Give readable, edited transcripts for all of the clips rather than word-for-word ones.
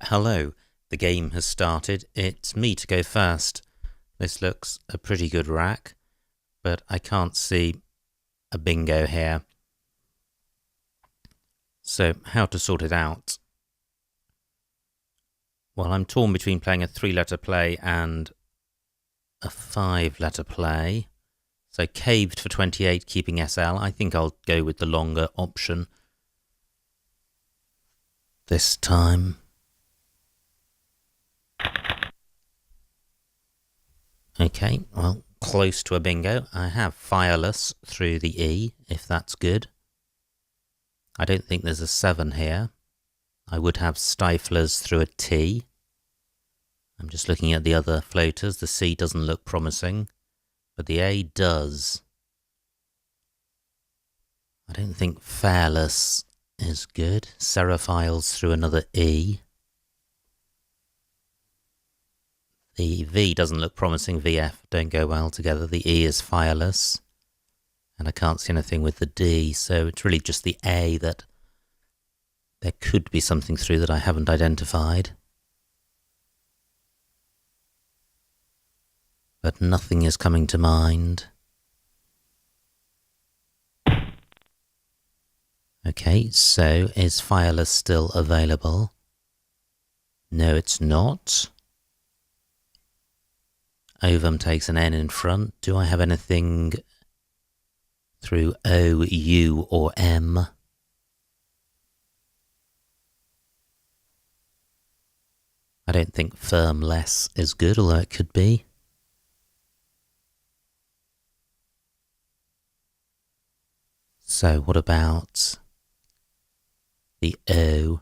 Hello, the game has started. It's me to go first. This looks a pretty good rack, but I can't see a bingo here. So how to sort it out? Well, I'm torn between playing a 3-letter play and a 5-letter play. So caved for 28, keeping SL. I think I'll go with the longer option this time. Okay, well, close to a bingo. I have fireless through the E, if that's good. I don't think there's a 7 here. I would have stiflers through a T. I'm just looking at the other floaters. The C doesn't look promising, but the A does. I don't think fairless is good. Seraphiles through another E. The V doesn't look promising. VF don't go well together. The E is fireless. And I can't see anything with the D, so it's really just the A that there could be something through that I haven't identified. But nothing is coming to mind. Okay, so is fireless still available? No, it's not. Ovum takes an N in front. Do I have anything through O, U or M? I don't think firmless is good, although it could be. So what about the O?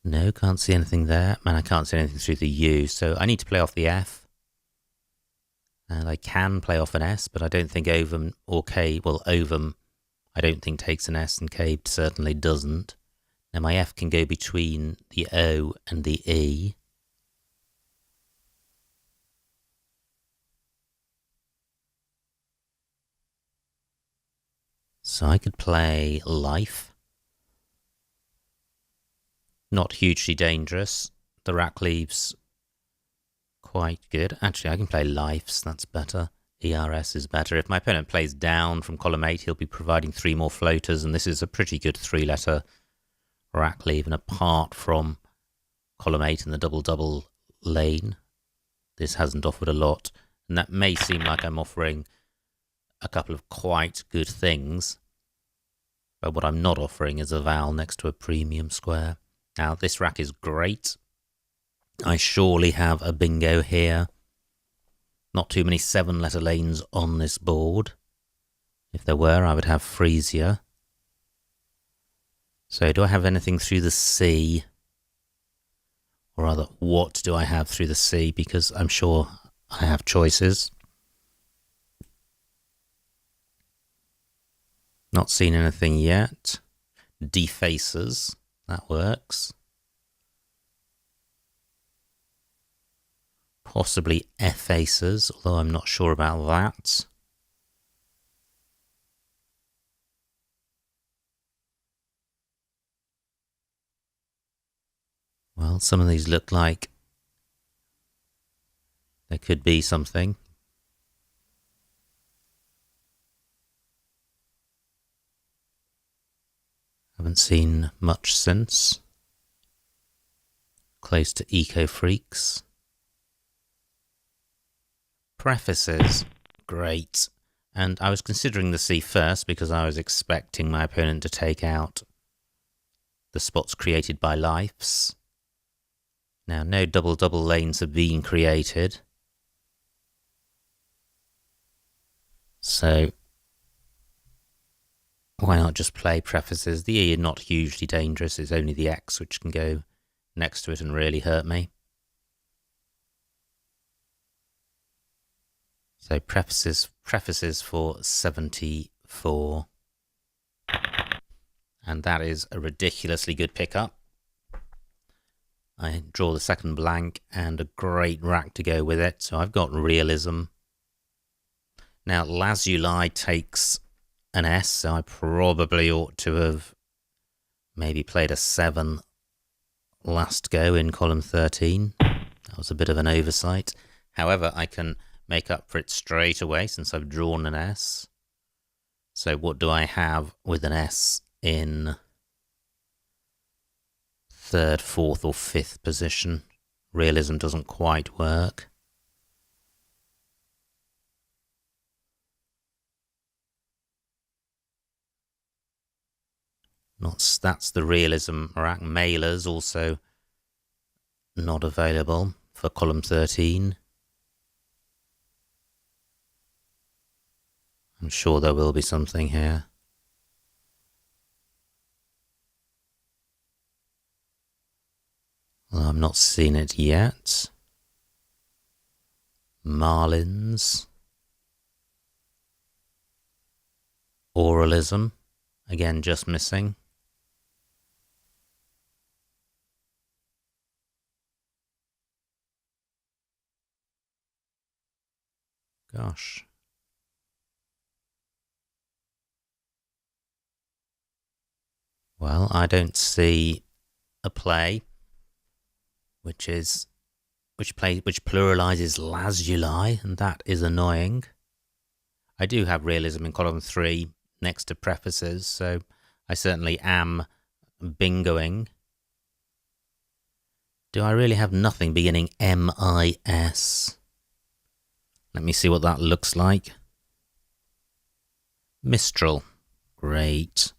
No, can't see anything there. Man, I can't see anything through the U, so I need to play off the F. And I can play off an S, but I don't think ovum or K, well, ovum I don't think takes an S, and caved certainly doesn't. Now my F can go between the O and the E. So I could play life. Not hugely dangerous. The rack leaves quite good. Actually, I can play lives. That's better. ERS is better. If my opponent plays down from column 8, he'll be providing 3 more floaters, and this is a pretty good 3-letter rack leave. And apart from column 8 and the double-double lane, this hasn't offered a lot. And that may seem like I'm offering a couple of quite good things, but what I'm not offering is a vowel next to a premium square. Now, this rack is great. I surely have a bingo here. Not too many 7-letter lanes on this board. If there were, I would have Frisia. So do I have anything through the C? Or rather, what do I have through the C? Because I'm sure I have choices. Not seen anything yet. Defacers. That works. Possibly effacers, although I'm not sure about that. Well, some of these look like there could be something. Haven't seen much since. Close to Eco Freaks. Prefaces. Great. And I was considering the C first because I was expecting my opponent to take out the spots created by lives. Now, no double-double lanes have been created. So why not just play prefaces? The E are not hugely dangerous. It's only the X which can go next to it and really hurt me. So prefaces for 74. And that is a ridiculously good pickup. I draw the second blank and a great rack to go with it. So I've got realism. Now lazuli takes an S, so I probably ought to have maybe played a 7 last go in column 13. That was a bit of an oversight. However, I can make up for it straight away since I've drawn an S. So what do I have with an S in third, fourth or fifth position? Realism doesn't quite work. That's the realism rack. Mailers also not available for column 13. I'm sure there will be something here. Well, I'm not seeing it yet. Marlins. Oralism. Again, just missing. Gosh. Well, I don't see a play which pluralizes lazuli, and that is annoying. I do have realism in column 3 next to prefaces, so I certainly am bingoing. Do I really have nothing beginning M-I-S? Let me see what that looks like. Mistral. Great.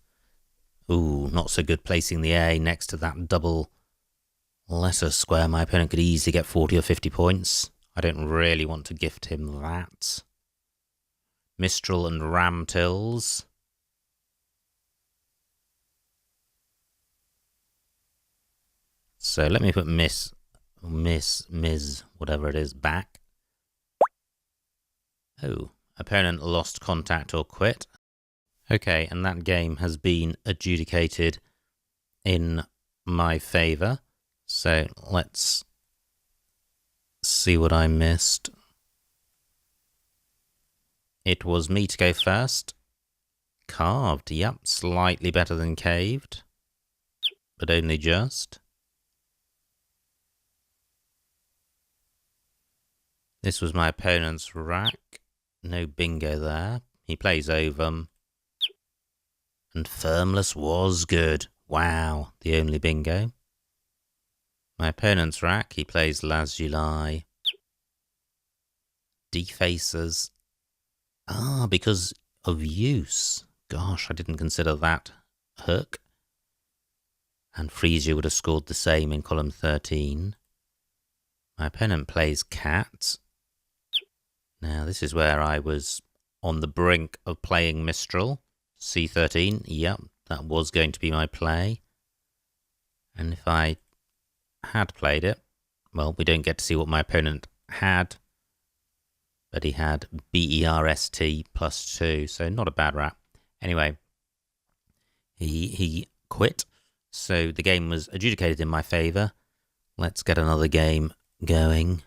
Ooh, not so good placing the A next to that double letter square. My opponent could easily get 40 or 50 points. I don't really want to gift him that. Mistral and Ramtills. So let me put Miss, whatever it is, back. Oh, opponent lost contact or quit. Okay, and that game has been adjudicated in my favour. So let's see what I missed. It was me to go first. Carved, yep, slightly better than caved, but only just. This was my opponent's rack. No bingo there. He plays Ovum. And Firmless was good. Wow, the only bingo. My opponent's rack, he plays Lazuli. Defacers. Ah, because of use. Gosh, I didn't consider that hook. And Frisia would have scored the same in column 13. My opponent plays Cat. Now, this is where I was on the brink of playing Mistral. C13, yep, that was going to be my play. And if I had played it, well, we don't get to see what my opponent had, but he had BERST +2, so not a bad rap. Anyway, he quit, so the game was adjudicated in my favour. Let's get another game going.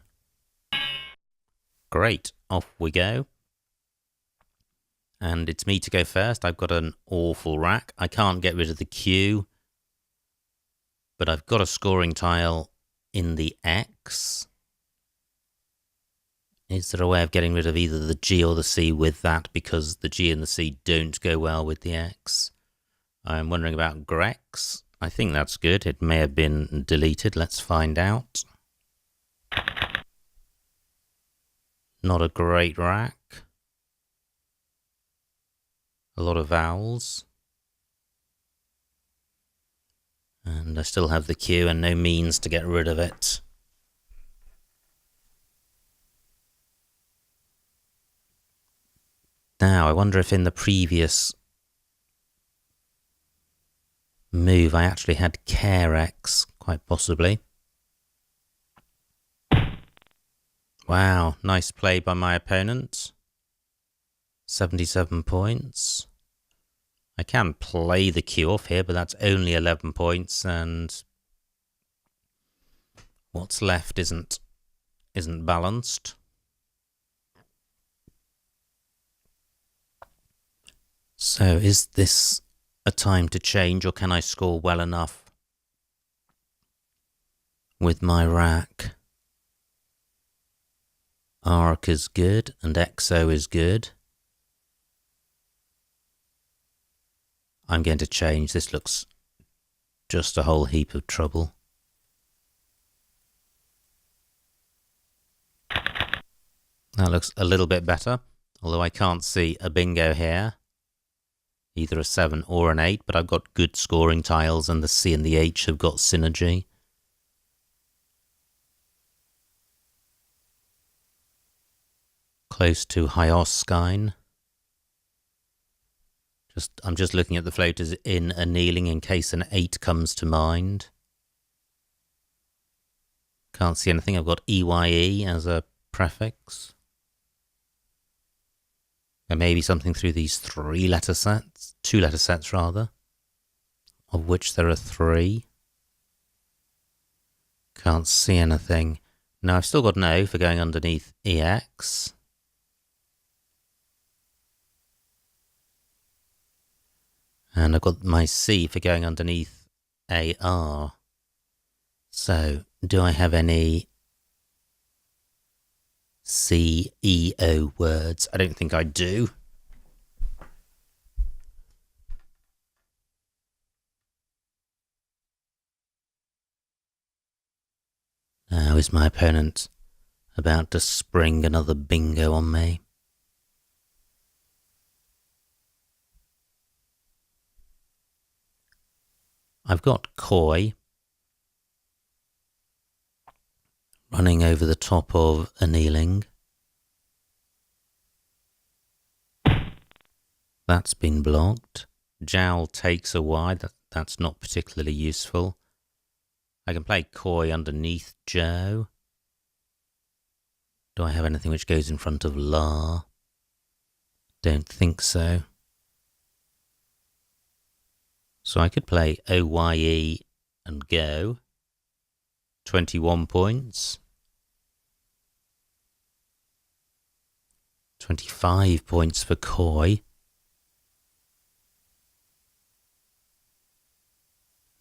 Great, off we go. And it's me to go first. I've got an awful rack. I can't get rid of the Q, but I've got a scoring tile in the X. Is there a way of getting rid of either the G or the C with that? Because the G and the C don't go well with the X. I'm wondering about Grex. I think that's good. It may have been deleted. Let's find out. Not a great rack. A lot of vowels. And I still have the Q and no means to get rid of it. Now, I wonder if in the previous move I actually had Carex, quite possibly. Wow, nice play by my opponent. 77 points. I can play the Q off here, but that's only 11 points, and what's left isn't balanced. So is this a time to change, or can I score well enough with my rack. Arc is good and exo is good. I'm going to change. This looks just a whole heap of trouble. That looks a little bit better, although I can't see a bingo here. Either a 7 or an 8, but I've got good scoring tiles and the C and the H have got synergy. Close to Hyoskine. I'm just looking at the floaters in a kneeling in case an 8 comes to mind. Can't see anything. I've got EYE as a prefix. There may be something through these 3-letter sets, 2-letter sets rather, of which there are 3. Can't see anything. Now I've still got an O for going underneath EX. And I've got my C for going underneath AR. So, do I have any CEO words? I don't think I do. Now is my opponent about to spring another bingo on me? I've got Koi running over the top of a kneeling. That's been blocked. Jowl takes a wide. That's not particularly useful. I can play Koi underneath Joe. Do I have anything which goes in front of La? Don't think so. So I could play OYE and go. 21 points. 25 points for Koi.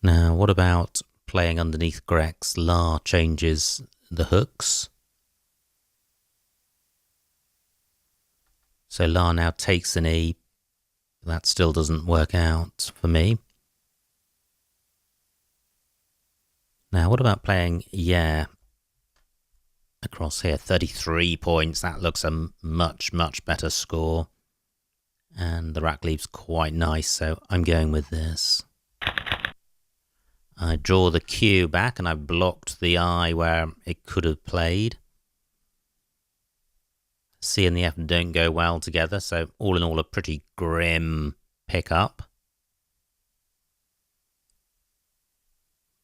Now, what about playing underneath Grex? La changes the hooks. So La now takes an E. That still doesn't work out for me. Now, what about playing across here? 33 points. That looks a much, much better score. And the rack leaves quite nice, so I'm going with this. I draw the Q back and I blocked the I where it could have played. C and the F don't go well together, so all in all a pretty grim pickup.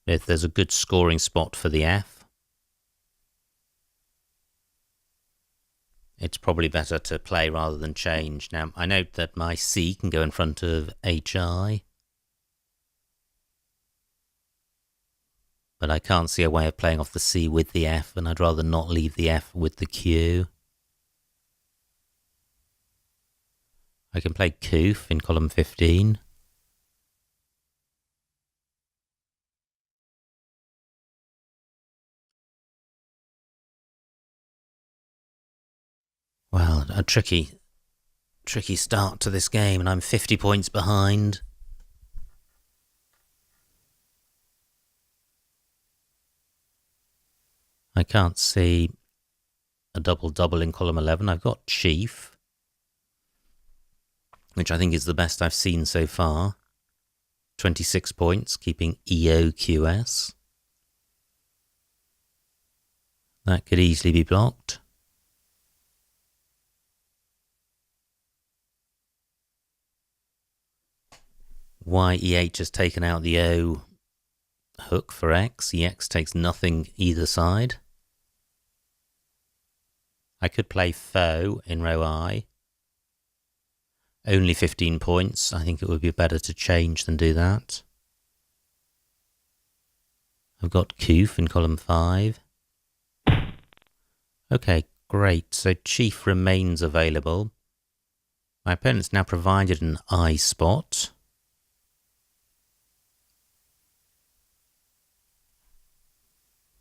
If there's a good scoring spot for the F, it's probably better to play rather than change. Now, I note that my C can go in front of HI, but I can't see a way of playing off the C with the F, and I'd rather not leave the F with the Q. I can play Koof in column 15. Well, a tricky start to this game, and I'm 50 points behind. I can't see a double-double in column 11. I've got Chief, which I think is the best I've seen so far. 26 points, keeping EOQS. That could easily be blocked. YEH has taken out the O hook for X. EX takes nothing either side. I could play Foe in row I. Only 15 points. I think it would be better to change than do that. I've got Koof in column 5. Okay, great. So Chief remains available. My opponent's now provided an I spot.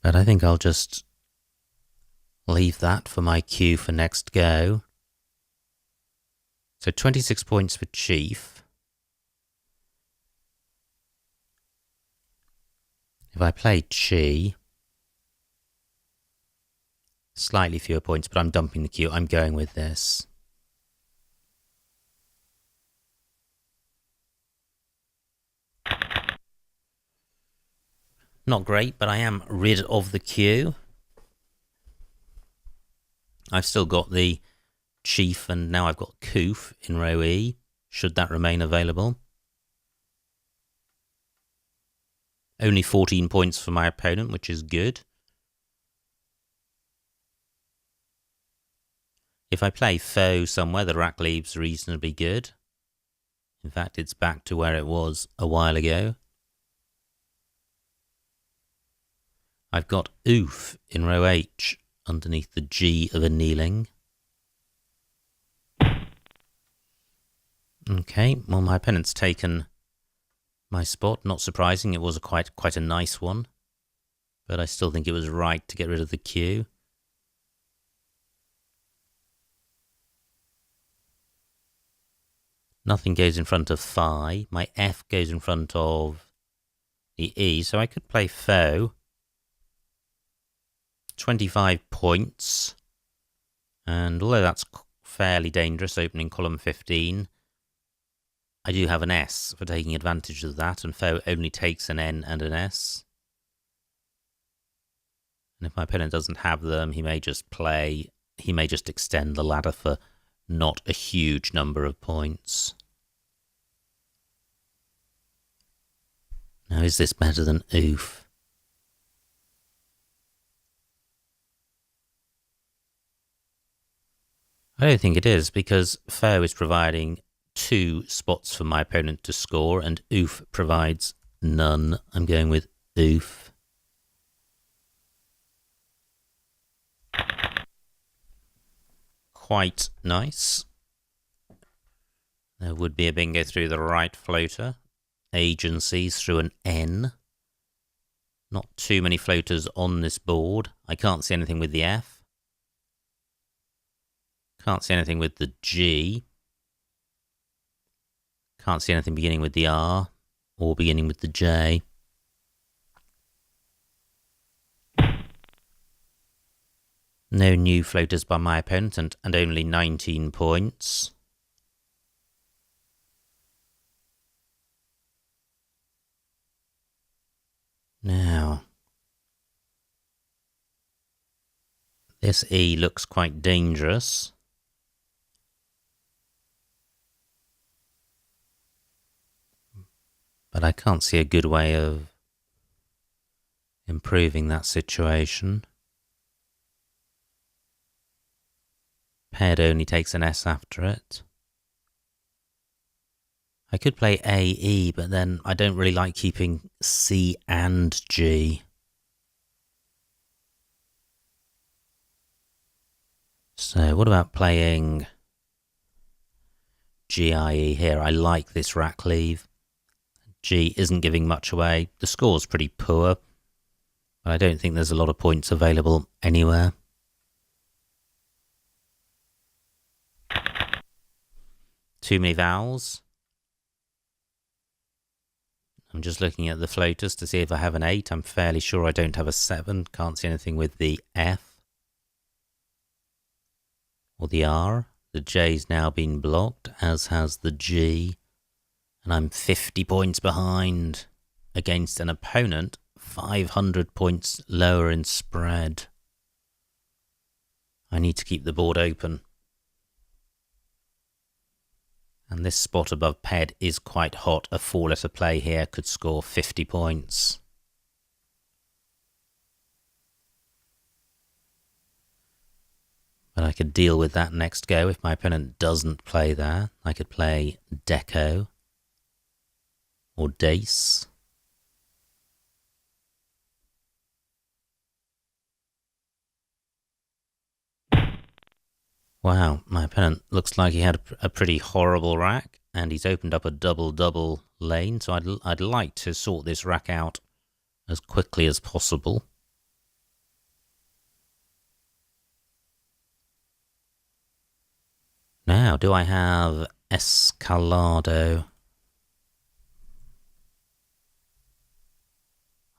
But I think I'll just leave that for my cue for next go. So 26 points for Chief. If I play Chi, slightly fewer points, but I'm dumping the cue. I'm going with this. Not great, but I am rid of the cue. I've still got the Chief, and now I've got Coof in row E, should that remain available. Only 14 points for my opponent, which is good. If I play Foe somewhere, the rack leaves reasonably good. In fact, it's back to where it was a while ago. I've got Oof in row H underneath the G of annealing. Okay, well, my opponent's taken my spot. Not surprising, it was quite a nice one. But I still think it was right to get rid of the cue. Nothing goes in front of Phi. My F goes in front of the E, so I could play Foe. 25 points. And although that's fairly dangerous, opening column 15, I do have an S for taking advantage of that, and Foe only takes an N and an S. And if my opponent doesn't have them, he may just extend the ladder for not a huge number of points. Now, is this better than Oof? I don't think it is, because Foe is providing 2 spots for my opponent to score, and Oof provides none. I'm going with Oof. Quite nice. There would be a bingo through the right floater. Agencies through an N. Not too many floaters on this board. I can't see anything with the F. Can't see anything with the G. Can't see anything beginning with the R or beginning with the J. No new floaters by my opponent, and only 19 points. Now, this E looks quite dangerous. But I can't see a good way of improving that situation. Paired only takes an S after it. I could play A, E, but then I don't really like keeping C and G. So what about playing GIE here? I like this rack leave. G isn't giving much away. The score's pretty poor, but I don't think there's a lot of points available anywhere. Too many vowels. I'm just looking at the floaters to see if I have an 8. I'm fairly sure I don't have a 7. Can't see anything with the F or the R. The J's now been blocked, as has the G. And I'm 50 points behind against an opponent 500 points lower in spread. I need to keep the board open. And this spot above Ped is quite hot. A 4-letter play here could score 50 points. But I could deal with that next go if my opponent doesn't play there. I could play Deco or Dace. Wow, my opponent looks like he had a pretty horrible rack, and he's opened up a double-double lane, so I'd like to sort this rack out as quickly as possible. Now, do I have Escalado?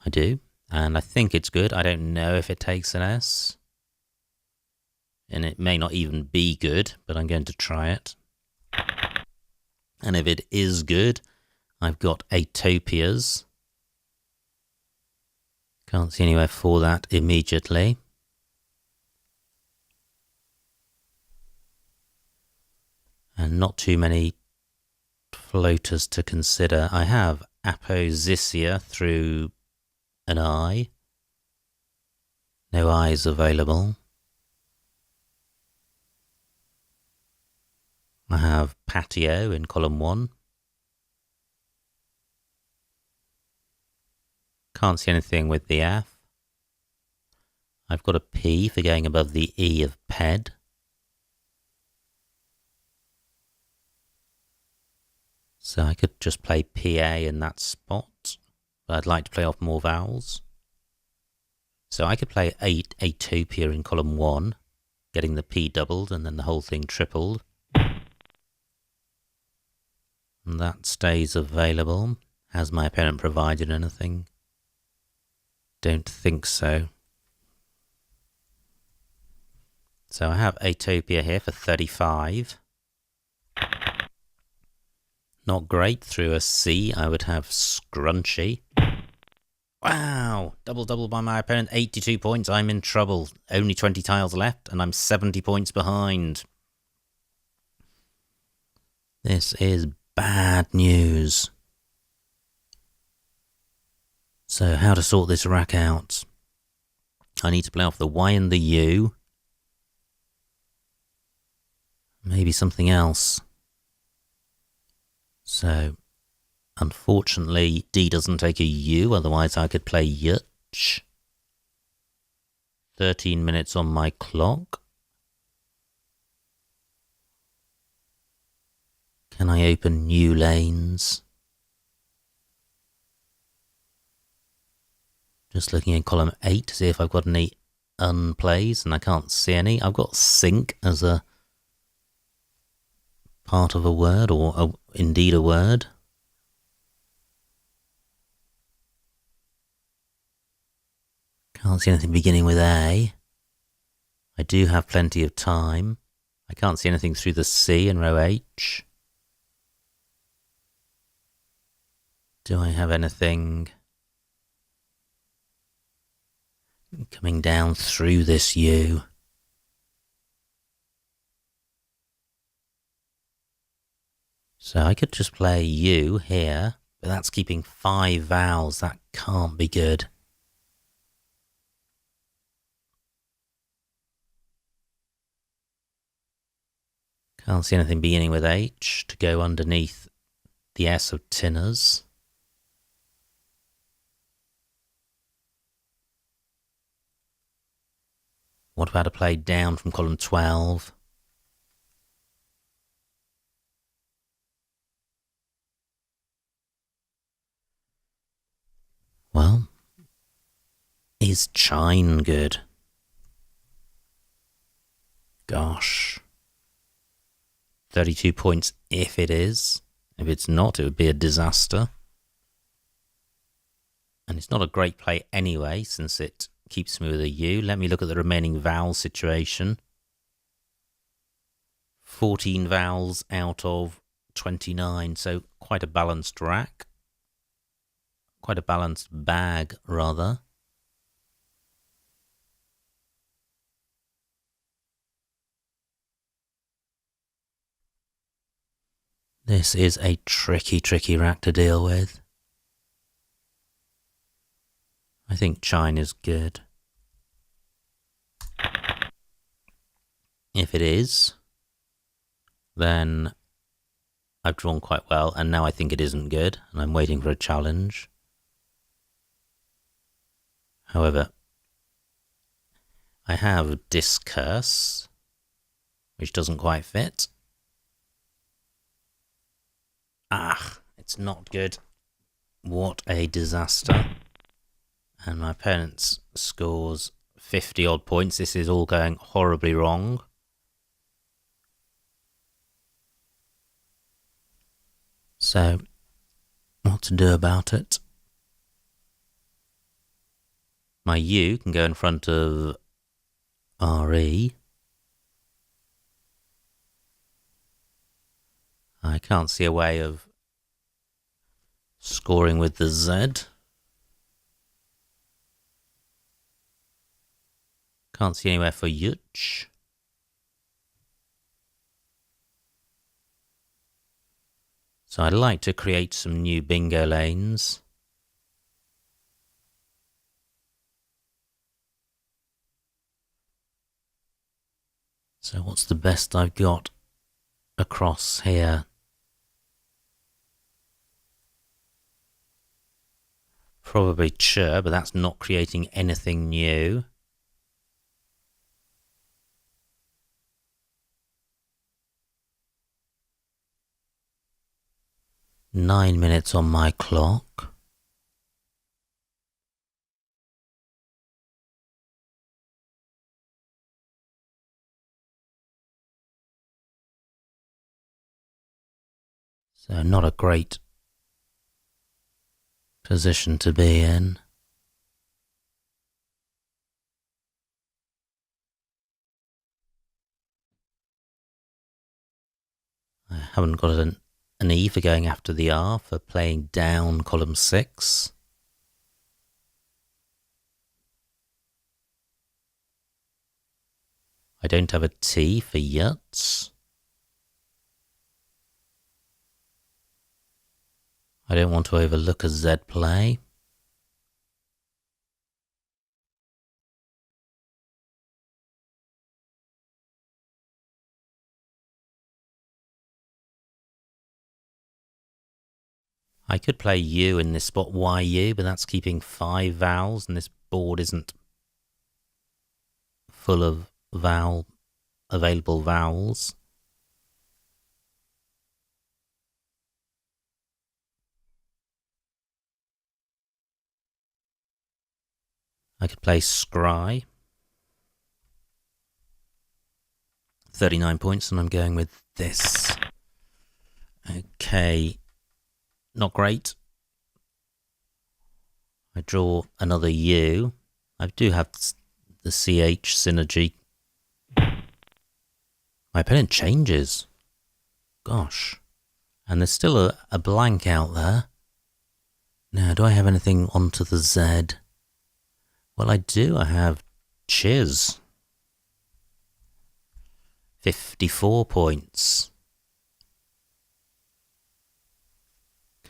I do, and I think it's good. I don't know if it takes an S, and it may not even be good, but I'm going to try it. And if it is good, I've got Atopias. Can't see anywhere for that immediately. And not too many floaters to consider. I have Apozycia through an I. No I's available. I have Patio in column 1. Can't see anything with the F. I've got a P for going above the E of Ped. So I could just play PA in that spot, but I'd like to play off more vowels. So I could play Atopia in column 1, getting the P doubled and then the whole thing tripled. And that stays available. Has my opponent provided anything? Don't think so. So I have Atopia here for 35. Not great. Through a C, I would have Scrunchy. Wow! Double by my opponent. 82 points. I'm in trouble. Only 20 tiles left, and I'm 70 points behind. This is bad news. So how to sort this rack out? I need to play off the Y and the U. Maybe something else. So, unfortunately, D doesn't take a U, otherwise I could play Yutch. 13 minutes on my clock. Can I open new lanes? Just looking in column 8 to see if I've got any unplays, and I can't see any. I've got sync as a part of a word, or indeed a word. Can't see anything beginning with A. I do have plenty of time. I can't see anything through the C in row H. Do I have anything coming down through this U? So I could just play U here, but that's keeping 5 vowels. That can't be good. Can't see anything beginning with H to go underneath the S of Tinners. What about a play down from column 12? Well, is Chine good? Gosh. 32 points if it is. If it's not, it would be a disaster. And it's not a great play anyway, since it keeps me with a U. Let me look at the remaining vowel situation. 14 vowels out of 29, so quite a balanced rack. Quite a balanced bag, rather. This is a tricky rack to deal with. I think Chine is good. If it is, then I've drawn quite well, and now I think it isn't good, and I'm waiting for a challenge. However, I have Discurse, which doesn't quite fit. It's not good. What a disaster. And my opponent scores 50 odd points. This is all going horribly wrong. So, what to do about it? My U can go in front of RE. I can't see a way of scoring with the Z. Can't see anywhere for Yuch. So I'd like to create some new bingo lanes. So what's the best I've got across here? Probably Chur, but that's not creating anything new. Nine minutes on my clock. So not a great position to be in. I haven't got an E for going after the R for playing down column 6. I don't have a T for Yuts. I don't want to overlook a Z play. I could play U in this spot YU, but that's keeping 5 vowels, and this board isn't full of available vowels. I could play Scry. 39 points, and I'm going with this. Okay. Not great. I draw another U. I do have the CH synergy. My opponent changes. Gosh. And there's still a blank out there. Now, do I have anything onto the Z? Well, I do. I have Chiz. 54 points.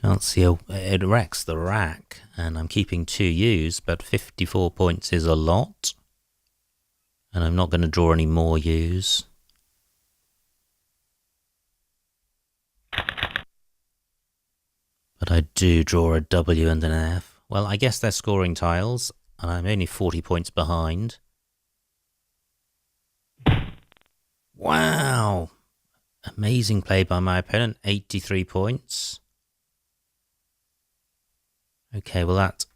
Can't see it wrecks the rack, and I'm keeping 2 U's, but 54 points is a lot. And I'm not going to draw any more U's. But I do draw a W and an F. Well, I guess they're scoring tiles, and I'm only 40 points behind. Wow! Amazing play by my opponent, 83 points. Okay, well that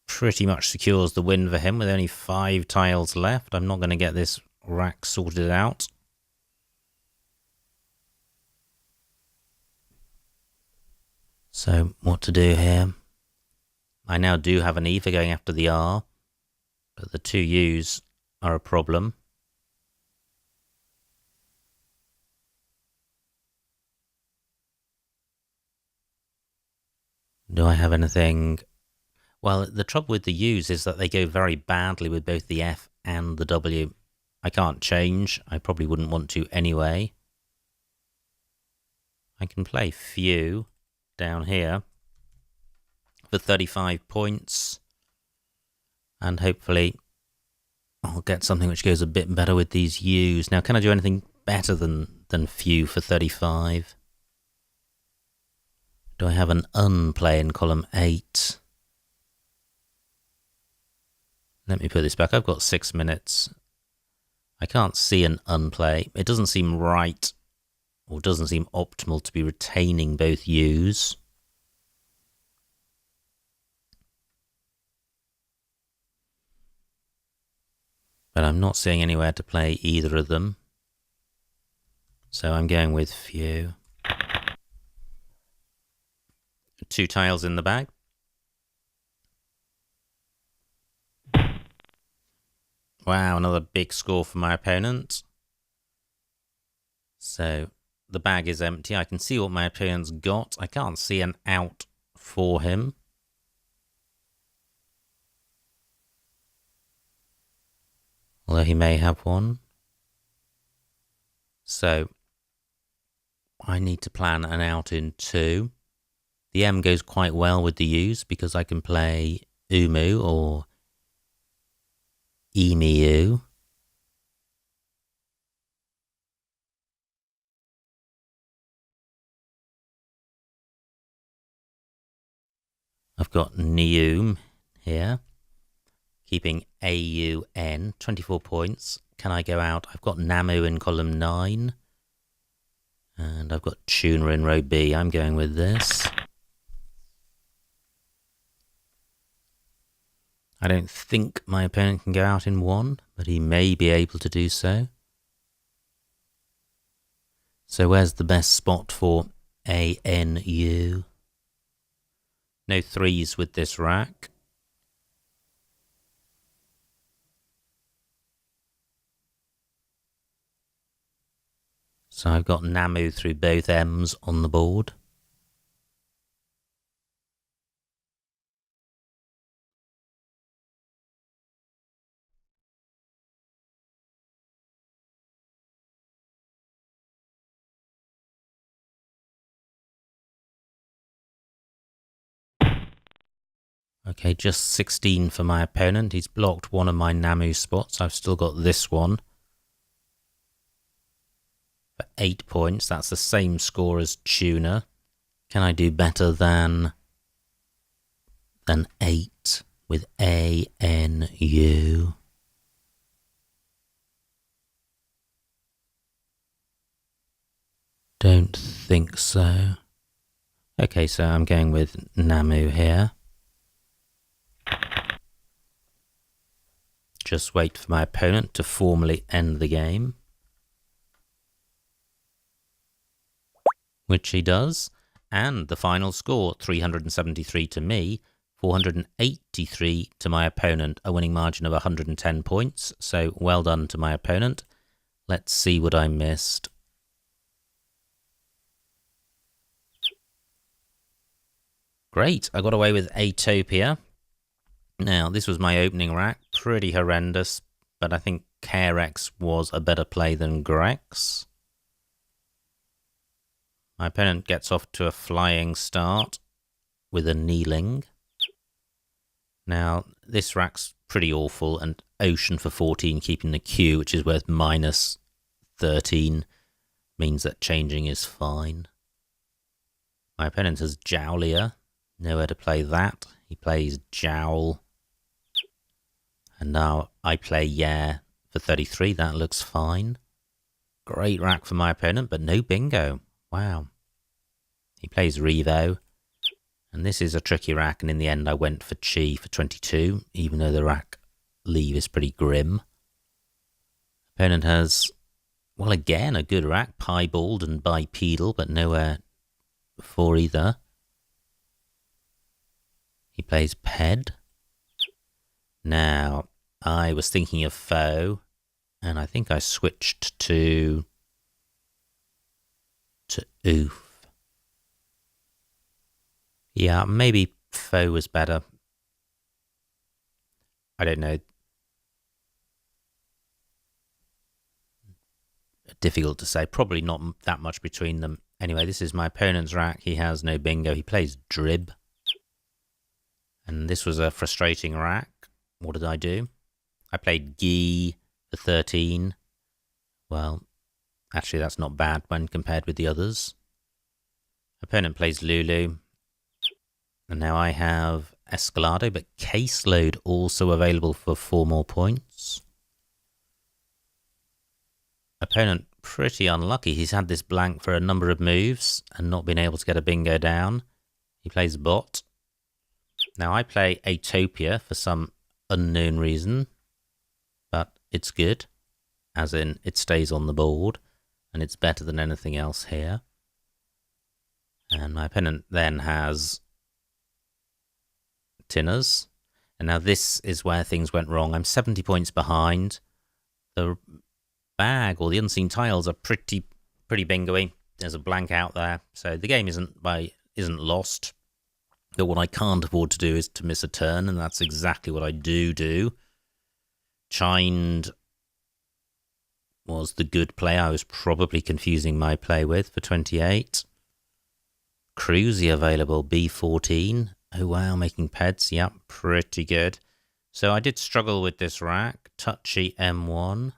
pretty much secures the win for him with only 5 tiles left. I'm not going to get this rack sorted out. So, what to do here? I now do have an E for going after the R, but the 2 U's are a problem. Do I have anything? Well, the trouble with the U's is that they go very badly with both the F and the W. I can't change. I probably wouldn't want to anyway. I can play Few down here for 35 points. And hopefully I'll get something which goes a bit better with these U's. Now, can I do anything better than Few for 35? Do I have an unplay in column 8? Let me put this back. I've got 6 minutes. I can't see an unplay. It doesn't seem right, or doesn't seem optimal to be retaining both U's. But I'm not seeing anywhere to play either of them. So I'm going with Few. 2 tiles in the bag. Wow, another big score for my opponent. So the bag is empty. I can see what my opponent's got. I can't see an out for him. Although he may have one. So I need to plan an out in 2. The M goes quite well with the U's because I can play Umu or Emu. I've got Neum here, keeping AUN, 24 points. Can I go out? I've got Namu in column 9. And I've got Tuner in row B. I'm going with this. I don't think my opponent can go out in 1, but he may be able to do so. So where's the best spot for ANU? No 3s with this rack. So I've got Namu through both M's on the board. Okay, just 16 for my opponent. He's blocked one of my Namu spots. I've still got this one. For 8 points, that's the same score as Tuner. Can I do better than 8 with ANU? Don't think so. Okay, so I'm going with Namu here. Just wait for my opponent to formally end the game. Which he does. And the final score, 373 to me, 483 to my opponent, a winning margin of 110 points. So well done to my opponent. Let's see what I missed. Great, I got away with Atopia. Now, this was my opening rack, pretty horrendous, but I think Carex was a better play than Grex. My opponent gets off to a flying start with a kneeling. Now, this rack's pretty awful, and Ocean for 14, keeping the Q, which is worth minus 13, means that changing is fine. My opponent has Jowlier, nowhere to play that. He plays Jowl. And now I play Yeah for 33, that looks fine. Great rack for my opponent, but no bingo. Wow. He plays Revo. And this is a tricky rack, and in the end I went for Chi for 22, even though the rack leave is pretty grim. Opponent has, well, again, a good rack, Piebald and Bipedal, but nowhere for either. He plays Ped. Now, I was thinking of Foe, and I think I switched to Oof. Yeah, maybe Foe was better. I don't know. Difficult to say. Probably not that much between them. Anyway, this is my opponent's rack. He has no bingo. He plays Drib. And this was a frustrating rack. What did I do? I played Gee for 13. Well, actually that's not bad when compared with the others. Opponent plays Lulu. And now I have Escalado, but Caseload also available for 4 more points. Opponent pretty unlucky. He's had this blank for a number of moves and not been able to get a bingo down. He plays Bot. Now I play Atopia for some unknown reason, but it's good, as in it stays on the board, and it's better than anything else here. And my opponent then has tinners. And now this is where things went wrong. I'm 70 points behind. The bag or the unseen tiles are pretty bingoey. There's a blank out there, so the game isn't lost. But what I can't afford to do is to miss a turn, and that's exactly what I do. Chind was the good play I was probably confusing my play with for 28. Cruzy available, B14. Oh wow, making peds. Yep, pretty good. So I did struggle with this rack. Touchy M1.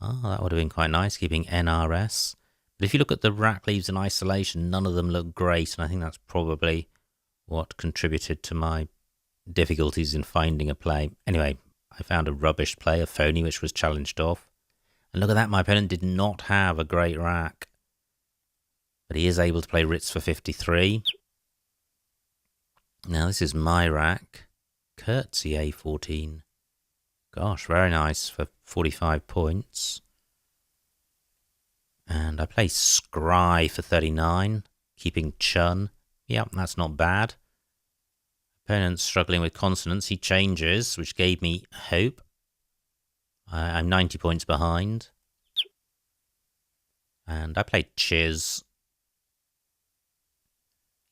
Oh, that would have been quite nice, keeping NRS. But if you look at the rack leaves in isolation, none of them look great, and I think that's probably what contributed to my difficulties in finding a play. Anyway, I found a rubbish play, a phony, which was challenged off. And look at that, my opponent did not have a great rack. But he is able to play Ritz for 53. Now this is my rack. Curtsy A14. Gosh, very nice for 45 points. And I play Scry for 39, keeping Chun. Yep, that's not bad. Opponent's struggling with consonants. He changes, which gave me hope. I'm 90 points behind. And I played Chiz.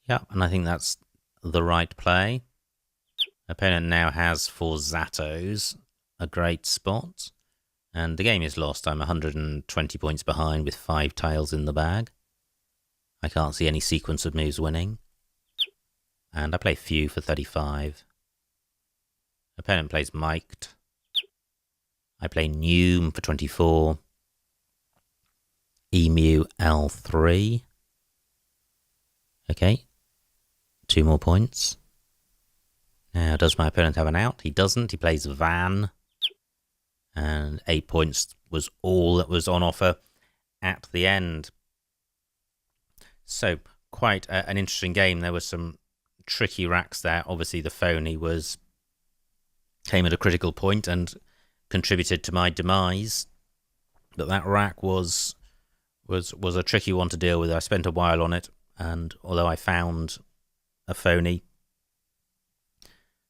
Yep, and I think that's the right play. Opponent now has 4 Zatos, a great spot. And the game is lost. I'm 120 points behind with 5 tiles in the bag. I can't see any sequence of moves winning. And I play Few for 35. Opponent plays Mic'd. I play Noom for 24. Emu L3. Okay. 2 more points. Now, does my opponent have an out? He doesn't. He plays Van. And 8 points was all that was on offer at the end. So, quite an interesting game. There were some tricky racks there. Obviously, the phony came at a critical point and contributed to my demise. But that rack was a tricky one to deal with. I spent a while on it, and although I found a phony,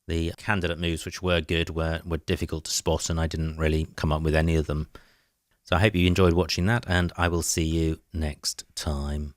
the candidate moves, which were good, were difficult to spot, and I didn't really come up with any of them. So I hope you enjoyed watching that, and I will see you next time.